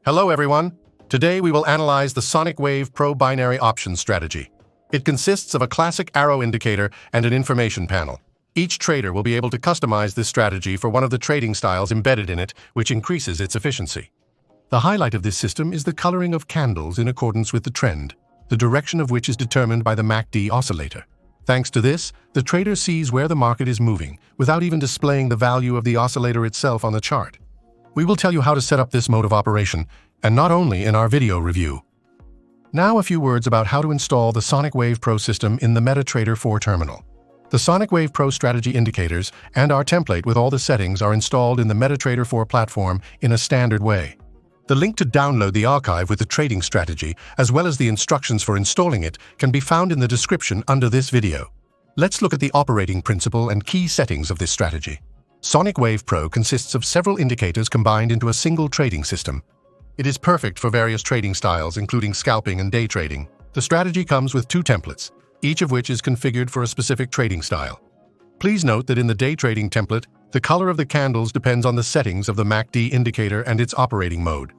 Hello everyone! Today we will analyze the Sonic Wave Pro binary options strategy. It consists of a classic arrow indicator and an information panel. Each trader will be able to customize this strategy for one of the trading styles embedded in it, which increases its efficiency. The highlight of this system is the coloring of candles in accordance with the trend, the direction of which is determined by the MACD oscillator. Thanks to this, the trader sees where the market is moving, without even displaying the value of the oscillator itself on the chart. We will tell you how to set up this mode of operation, and not only in our video review. Now a few words about how to install the Sonic Wave Pro system in the MetaTrader 4 terminal. The Sonic Wave Pro strategy indicators and our template with all the settings are installed in the MetaTrader 4 platform in a standard way. The link to download the archive with the trading strategy, as well as the instructions for installing it, can be found in the description under this video. Let's look at the operating principle and key settings of this strategy. Sonic Wave Pro consists of several indicators combined into a single trading system. It is perfect for various trading styles, including scalping and day trading. The strategy comes with two templates, each of which is configured for a specific trading style. Please note that in the day trading template, the color of the candles depends on the settings of the MACD indicator and its operating mode.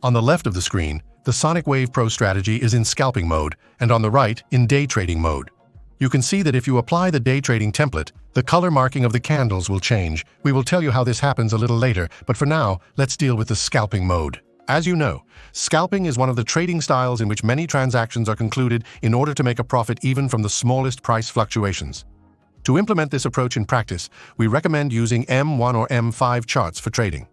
On the left of the screen, the Sonic Wave Pro strategy is in scalping mode, and on the right, in day trading mode. You can see that if you apply the day trading template, the color marking of the candles will change. We will tell you how this happens a little later, but for now, let's deal with the scalping mode. As you know, scalping is one of the trading styles in which many transactions are concluded in order to make a profit even from the smallest price fluctuations. To implement this approach in practice, we recommend using M1 or M5 charts for trading.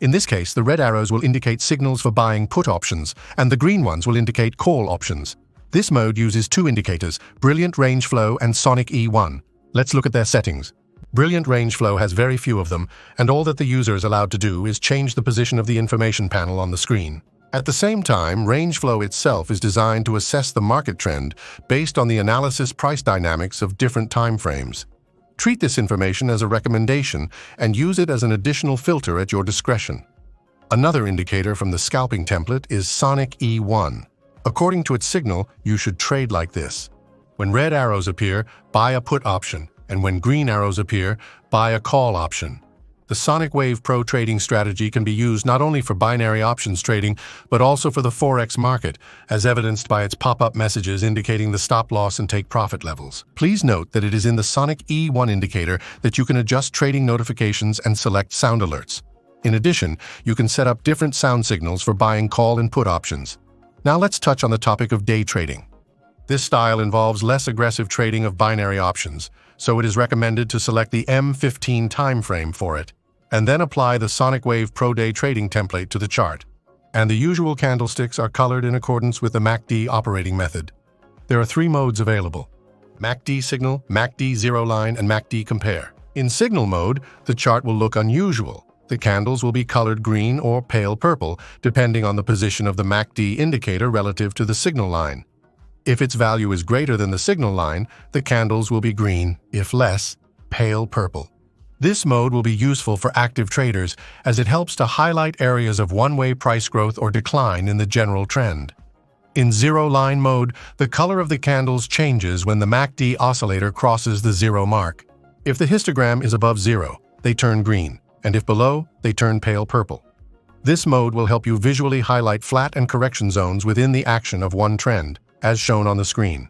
In this case, the red arrows will indicate signals for buying put options, and the green ones will indicate call options. This mode uses two indicators, Brilliant Range Flow and Sonic E1. Let's look at their settings. Brilliant Range Flow has very few of them, and all that the user is allowed to do is change the position of the information panel on the screen. At the same time, Range Flow itself is designed to assess the market trend based on the analysis price dynamics of different time frames. Treat this information as a recommendation and use it as an additional filter at your discretion. Another indicator from the scalping template is Sonic E1. According to its signal, you should trade like this. When red arrows appear, buy a put option, and when green arrows appear, buy a call option. The Sonic Wave Pro trading strategy can be used not only for binary options trading, but also for the Forex market, as evidenced by its pop-up messages indicating the stop loss and take profit levels. Please note that it is in the Sonic E1 indicator that you can adjust trading notifications and select sound alerts. In addition, you can set up different sound signals for buying call and put options. Now let's touch on the topic of day trading. This style involves less aggressive trading of binary options, so it is recommended to select the M15 time frame for it, and then apply the Sonic Wave Pro Day Trading template to the chart. And the usual candlesticks are colored in accordance with the MACD operating method. There are three modes available: MACD Signal, MACD Zero Line, and MACD Compare. In Signal mode, the chart will look unusual. The candles will be colored green or pale purple, depending on the position of the MACD indicator relative to the signal line. If its value is greater than the signal line, the candles will be green; if less, pale purple. This mode will be useful for active traders as it helps to highlight areas of one-way price growth or decline in the general trend. In Zero Line mode, the color of the candles changes when the MACD oscillator crosses the zero mark. If the histogram is above zero, they turn green, and if below, they turn pale purple. This mode will help you visually highlight flat and correction zones within the action of one trend, as shown on the screen.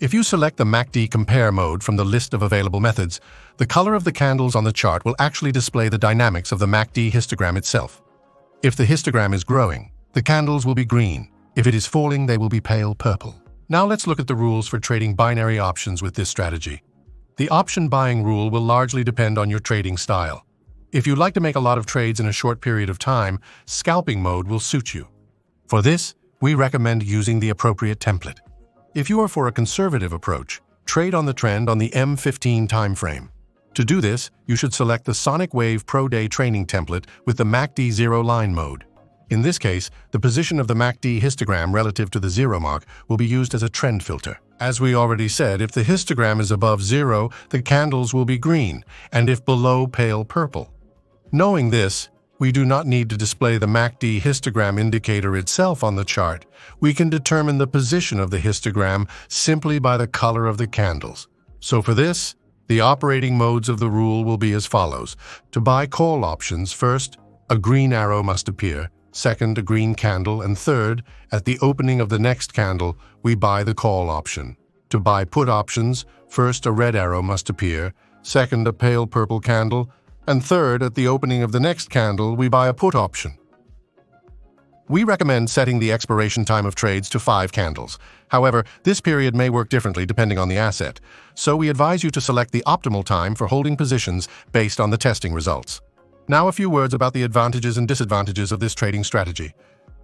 If you select the MACD Compare mode from the list of available methods, the color of the candles on the chart will actually display the dynamics of the MACD histogram itself. If the histogram is growing, the candles will be green. If it is falling, they will be pale purple. Now let's look at the rules for trading binary options with this strategy. The option buying rule will largely depend on your trading style. If you'd like to make a lot of trades in a short period of time, scalping mode will suit you. For this, we recommend using the appropriate template. If you are for a conservative approach, trade on the trend on the M15 time frame. To do this, you should select the Sonic Wave Pro Day Training template with the MACD Zero Line mode. In this case, the position of the MACD histogram relative to the zero mark will be used as a trend filter. As we already said, if the histogram is above zero, the candles will be green, and if below, pale purple. Knowing this, we do not need to display the MACD histogram indicator itself on the chart. We can determine the position of the histogram simply by the color of the candles. So for this, the operating modes of the rule will be as follows. To buy call options, first, a green arrow must appear. second, a green candle, and third, at the opening of the next candle, we buy the call option. To buy put options, first a red arrow must appear, second, a pale purple candle, and third, at the opening of the next candle, we buy a put option. We recommend setting the expiration time of trades to 5 candles. However, this period may work differently depending on the asset, so we advise you to select the optimal time for holding positions based on the testing results. Now a few words about the advantages and disadvantages of this trading strategy.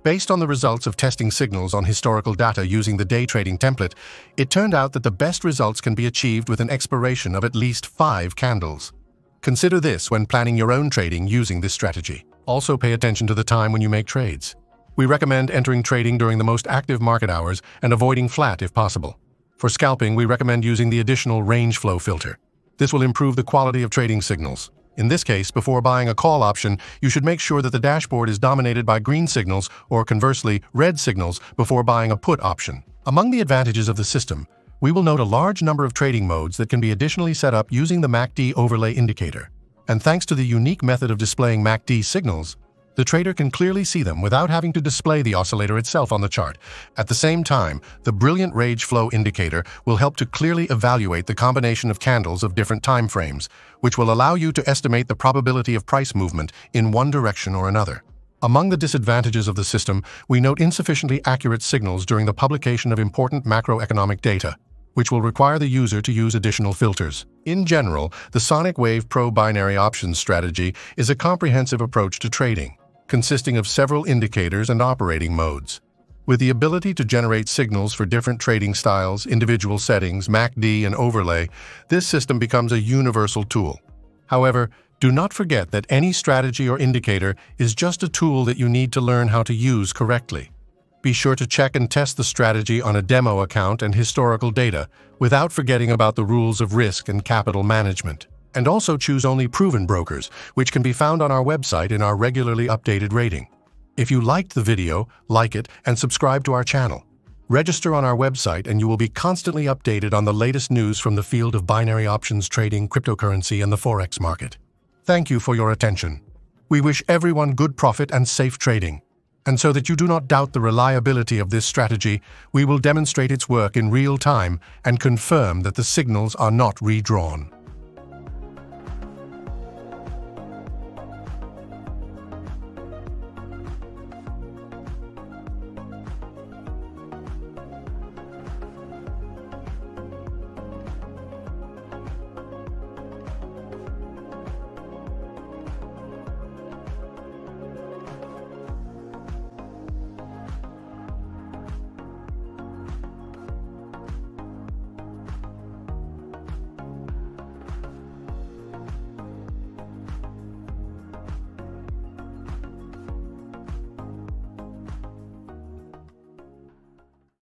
Based on the results of testing signals on historical data using the day trading template, it turned out that the best results can be achieved with an expiration of at least 5 candles. Consider this when planning your own trading using this strategy. Also pay attention to the time when you make trades. We recommend entering trading during the most active market hours and avoiding flat if possible. For scalping, we recommend using the additional range flow filter. This will improve the quality of trading signals. In this case, before buying a call option, you should make sure that the dashboard is dominated by green signals or, conversely, red signals before buying a put option. Among the advantages of the system, we will note a large number of trading modes that can be additionally set up using the MACD overlay indicator. And thanks to the unique method of displaying MACD signals, the trader can clearly see them without having to display the oscillator itself on the chart. At the same time, the brilliant range flow indicator will help to clearly evaluate the combination of candles of different time frames, which will allow you to estimate the probability of price movement in one direction or another. Among the disadvantages of the system, we note insufficiently accurate signals during the publication of important macroeconomic data, which will require the user to use additional filters. In general, the Sonic Wave Pro binary options strategy is a comprehensive approach to trading, consisting of several indicators and operating modes. With the ability to generate signals for different trading styles, individual settings, MACD, and overlay, this system becomes a universal tool. However, do not forget that any strategy or indicator is just a tool that you need to learn how to use correctly. Be sure to check and test the strategy on a demo account and historical data, without forgetting about the rules of risk and capital management. And also choose only proven brokers, which can be found on our website in our regularly updated rating. If you liked the video, like it and subscribe to our channel. Register on our website and you will be constantly updated on the latest news from the field of binary options trading, cryptocurrency, and the Forex market. Thank you for your attention. We wish everyone good profit and safe trading. And so that you do not doubt the reliability of this strategy, we will demonstrate its work in real time and confirm that the signals are not redrawn.